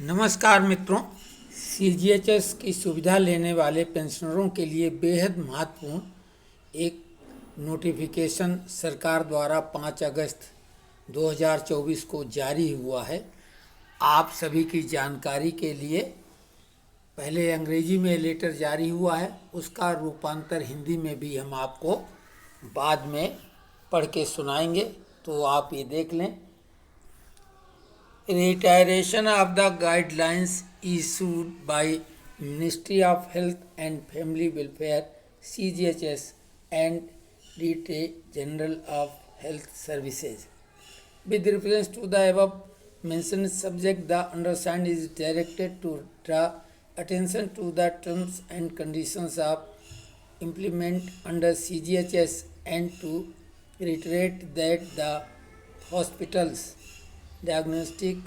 नमस्कार मित्रों। सीजीएचएस की सुविधा लेने वाले पेंशनरों के लिए बेहद महत्वपूर्ण एक नोटिफिकेशन सरकार द्वारा 5 अगस्त 2024 को जारी हुआ है। आप सभी की जानकारी के लिए पहले अंग्रेजी में लेटर जारी हुआ है, उसका रूपांतर हिंदी में भी हम आपको बाद में पढ़ के सुनाएंगे, तो आप ये देख लें। Reiteration of the guidelines issued by Ministry of Health and Family Welfare (CGHS) and Director General of Health Services. With reference to the above mentioned subject, the undersigned is directed to draw attention to the terms and conditions of implement under CGHS and to reiterate that the hospitals, diagnostic,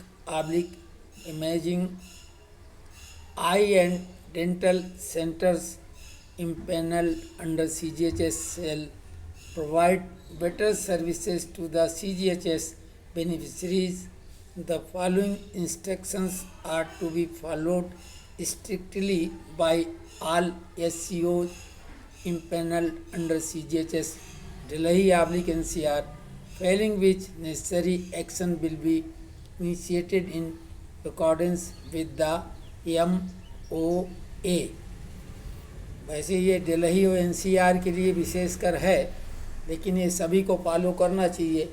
imaging, eye and dental centers impaneled under CGHS shall provide better services to the CGHS beneficiaries. The following instructions are to be followed strictly by all SCOs impaneled under CGHS Delhi/NCR, failing which necessary action will be initiated in accordance with the MOA. वैसे ये दिल्ली और NCR के लिए विशेषकर है, लेकिन ये सभी को फॉलो करना चाहिए।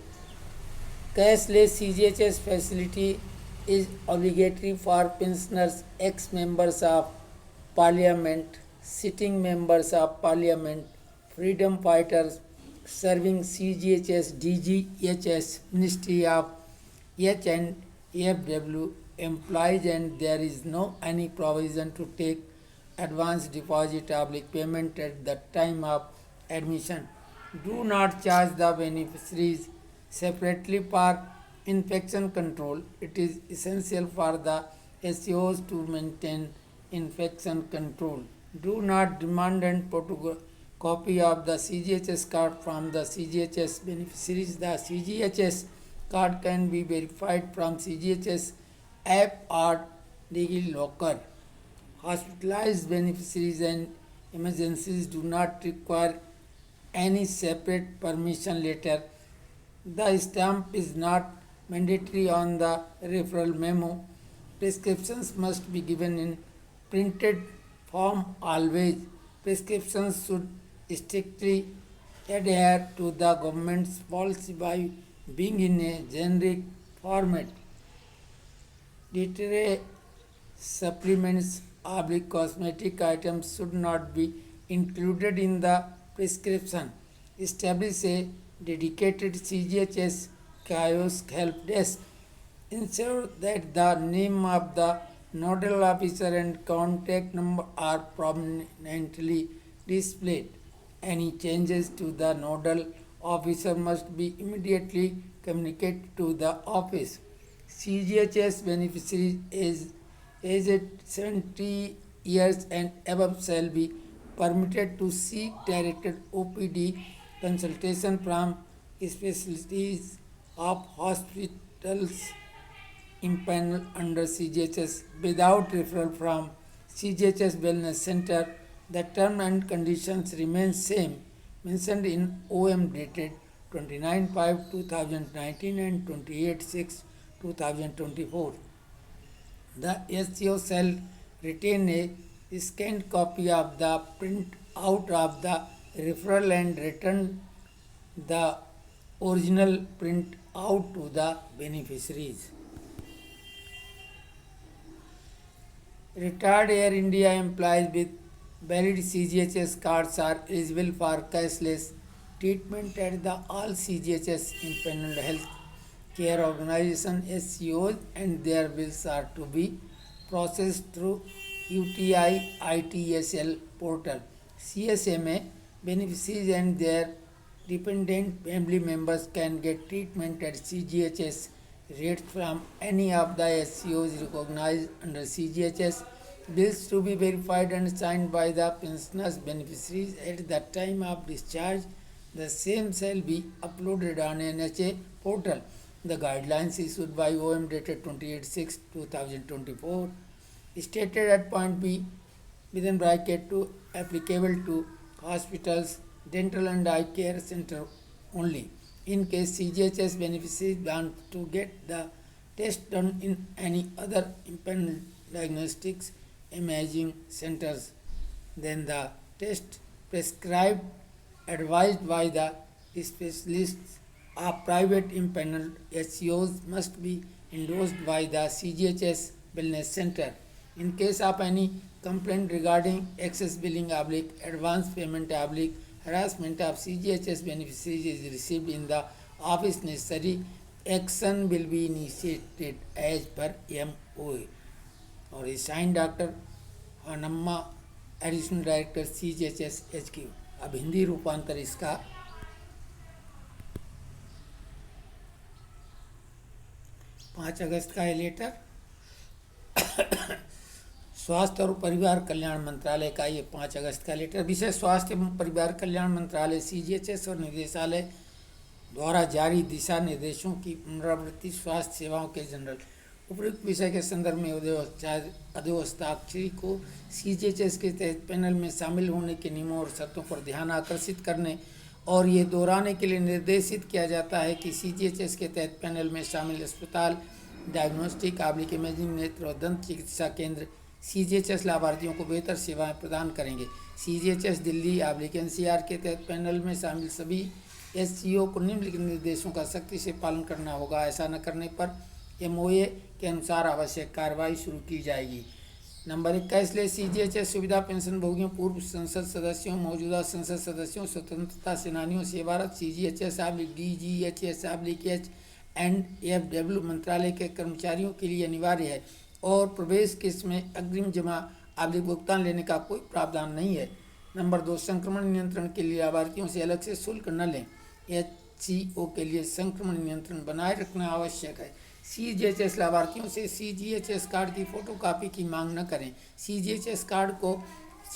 Cashless CGHS facility is obligatory for pensioners, x members of parliament, sitting members of parliament, freedom fighters serving CGHS, DGHS, Ministry of H&FW employees, and there is no any provision to take advance deposit payment at the time of admission. Do not charge the beneficiaries separately for infection control. It is essential for the SCOs to maintain infection control. Do not demand and copy of the CGHS card from the CGHS beneficiaries. The CGHS card can be verified from CGHS app or DigiLocker. Hospitalized beneficiaries and emergencies do not require any separate permission letter. The stamp is not mandatory on the referral memo. Prescriptions must be given in printed form always. Prescriptions should strictly adhere to the government's policy by being in a generic format. Dietary supplements cosmetic items should not be included in the prescription. Establish a dedicated CGHS kiosk help desk. Ensure that the name of the nodal officer and contact number are prominently displayed. Any changes to the nodal officer must be immediately communicated to the office. CGHS beneficiaries aged 70 years and above shall be permitted to seek directed OPD consultation from specialties of hospitals impaneled under CGHS without referral from CGHS Wellness Center. The term and conditions remain same mentioned in OM dated 29/5/2019 and 28/6/2024. The SCO shall retain a scanned copy of the print out of the referral and return the original print out to the beneficiaries. Retired Air India employees with valid CGHS cards are eligible for cashless treatment at the all CGHS impaneled health care organization SCOs, and their bills are to be processed through UTI ITSL portal. CSMA beneficiaries and their dependent family members can get treatment at CGHS rates from any of the SCOs recognized under CGHS. Bills to be verified and signed by the pensioners beneficiaries at the time of discharge. The same shall be uploaded on NHA portal. The guidelines issued by OM dated 28/6/2024 stated at point B within bracket to applicable to hospitals, dental and eye care center only. In case CGHS beneficiaries want to get the test done in any other independent diagnostics imaging centers, then the test prescribed advised by the specialists of private independent HCOs must be endorsed by the CGHS Wellness Center. In case of any complaint regarding excess billing advance payment harassment of CGHS beneficiaries is received in the office, necessary action will be initiated as per MOA. और ये sign doctor Hanamma additional director CGHS HQ। अब हिंदी रूपांतर इसका। 5 अगस्त का ये letter स्वास्थ्य और परिवार कल्याण मंत्रालय का, ये 5 अगस्त का लेटर। विषय स्वास्थ्य एवं परिवार कल्याण मंत्रालय CGHS और निदेशालय द्वारा जारी दिशा निर्देशों की पुनरावृत्ति स्वास्थ्य सेवाओं के जनरल उपयुक्त विषय के संदर्भ में अध्यवस्थाक्षरी को CGHS के तहत पैनल में शामिल होने के नियमों और शर्तों पर ध्यान आकर्षित करने और ये दोहराने के लिए निर्देशित किया जाता है कि CGHS के तहत पैनल में शामिल अस्पताल, डायग्नोस्टिक इमेजिंग, नेत्र और दंत चिकित्सा केंद्र CGHS लाभार्थियों को बेहतर सेवाएं प्रदान करेंगे। CGHS दिल्ली NCR के तहत पैनल में शामिल सभी SCO को निम्नलिखित निर्देशों का सख्ती से पालन करना होगा। ऐसा न करने पर MOA के अनुसार आवश्यक कार्रवाई शुरू की जाएगी। नंबर 1 इसलिए CGHS सुविधा पेंशन भोगियों, पूर्व संसद सदस्यों, मौजूदा संसद सदस्यों, स्वतंत्रता सेनानियों, सेवारत CGHS/DGHS/H&FW मंत्रालय के कर्मचारियों के लिए अनिवार्य है और प्रवेश के समय अग्रिम जमा भुगतान लेने का कोई प्रावधान नहीं है। नंबर 2 संक्रमण नियंत्रण के लिए लाभार्थियों से अलग से शुल्क न लें। HCO के लिए संक्रमण नियंत्रण बनाए रखना आवश्यक है। CGHS लाभार्थियों से CGHS कार्ड की फोटोकॉपी की मांग न करें। CGHS कार्ड को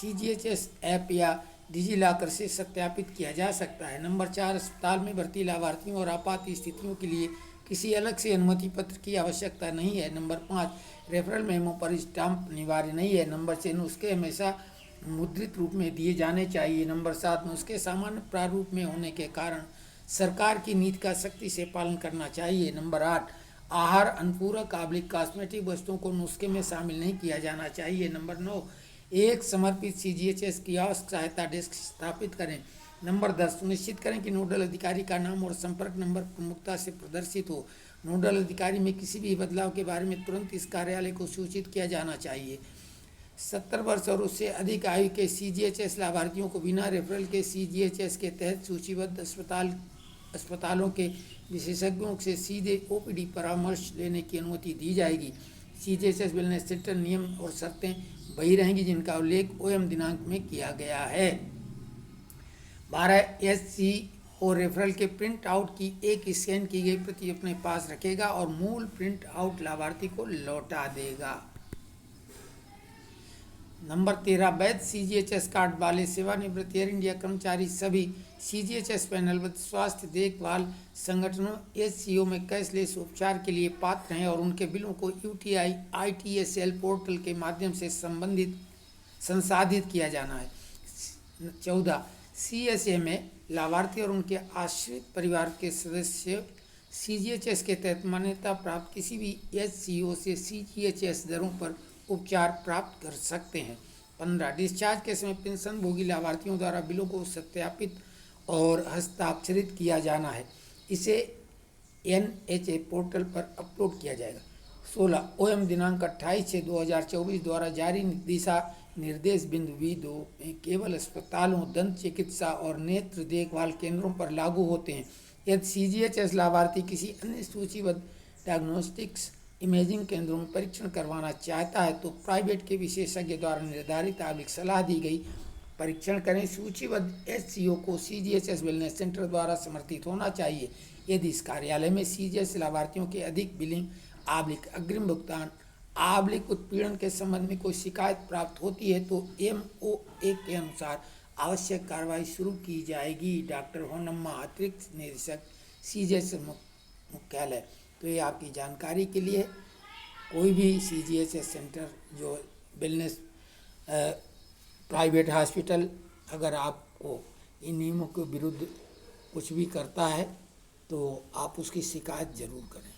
CGHS ऐप या डिजिलॉकर से सत्यापित किया जा सकता है। नंबर 4 अस्पताल में भर्ती लाभार्थियों और आपात स्थितियों के लिए किसी अलग से अनुमति पत्र की आवश्यकता नहीं है। नंबर 5 रेफरल मेमो पर स्टाम्प अनिवार्य नहीं है। नंबर 6 नुस्खे हमेशा मुद्रित रूप में दिए जाने चाहिए। नंबर 7 नुस्खे सामान्य प्रारूप में होने के कारण सरकार की नीति का सख्ती से पालन करना चाहिए। नंबर 8 आहार अनुपूरक कॉस्मेटिक वस्तुओं को नुस्खे में शामिल नहीं किया जाना चाहिए। नंबर 9 एक समर्पित CGHS कियोस्क सहायता डेस्क स्थापित करें। नंबर 10 सुनिश्चित करें कि नोडल अधिकारी का नाम और संपर्क नंबर प्रमुखता से प्रदर्शित हो। नोडल अधिकारी में किसी भी बदलाव के बारे में तुरंत इस कार्यालय को सूचित किया जाना चाहिए। 70 वर्ष और उससे अधिक आयु के CGHS लाभार्थियों को बिना रेफरल के CGHS के तहत सूचीबद्ध अस्पतालों के विशेषज्ञों से सीधे OPD परामर्श लेने की अनुमति दी जाएगी। CGHS वेलनेस सेंटर नियम और शर्तें वही रहेंगी जिनका उल्लेख OM दिनांक में किया गया है। 12 SCO रेफरल के प्रिंट आउट की एक स्कैन की गई प्रति अपने पास रखेगा और मूल प्रिंट आउट लाभार्थी को लौटा देगा। नंबर 13 वैध CGHS कार्ड वाले सेवानिवृत्त एयर इंडिया कर्मचारी सभी CGHS पैनलबद्ध स्वास्थ्य देखभाल संगठनों SCO में कैशलेस उपचार के लिए पात्र हैं और उनके बिलों को UTI ITSL पोर्टल के माध्यम से संसाधित किया जाना है। 14 CSA में लाभार्थी और उनके आश्रित परिवार के सदस्य CGHS के तहत मान्यता प्राप्त किसी भी SCO से CGHS दरों पर उपचार प्राप्त कर सकते हैं। 15 डिस्चार्ज के समय पेंशन भोगी लाभार्थियों द्वारा बिलों को सत्यापित और हस्ताक्षरित किया जाना है। इसे NHA पोर्टल पर अपलोड किया जाएगा। 16 OM दिनांक 28/6/2024 द्वारा जारी दिशा निर्देश बिंदु B2 में केवल अस्पतालों, दंत चिकित्सा और नेत्र देखभाल केंद्रों पर लागू होते हैं। यदि CGHS लाभार्थी किसी अन्य सूचीबद्ध डायग्नोस्टिक्स इमेजिंग केंद्रों में परीक्षण करवाना चाहता है तो प्राइवेट के विशेषज्ञ द्वारा निर्धारित सलाह दी गई परीक्षण करें। सूचीबद्ध SCO को CGHS वेलनेस सेंटर द्वारा समर्थित होना चाहिए। यदि इस कार्यालय में CGHS लाभार्थियों के अधिक बिलिंग अग्रिम भुगतान उत्पीड़न के संबंध में कोई शिकायत प्राप्त होती है तो MOA के अनुसार आवश्यक कार्रवाई शुरू की जाएगी। डॉक्टर होनम्मा अतिरिक्त निदेशक CGHS मुख्यालय। तो ये आपकी जानकारी के लिए, कोई भी CGHS सेंटर जो वेलनेस प्राइवेट हॉस्पिटल अगर आपको इन नियमों के विरुद्ध कुछ भी करता है तो आप उसकी शिकायत ज़रूर करें।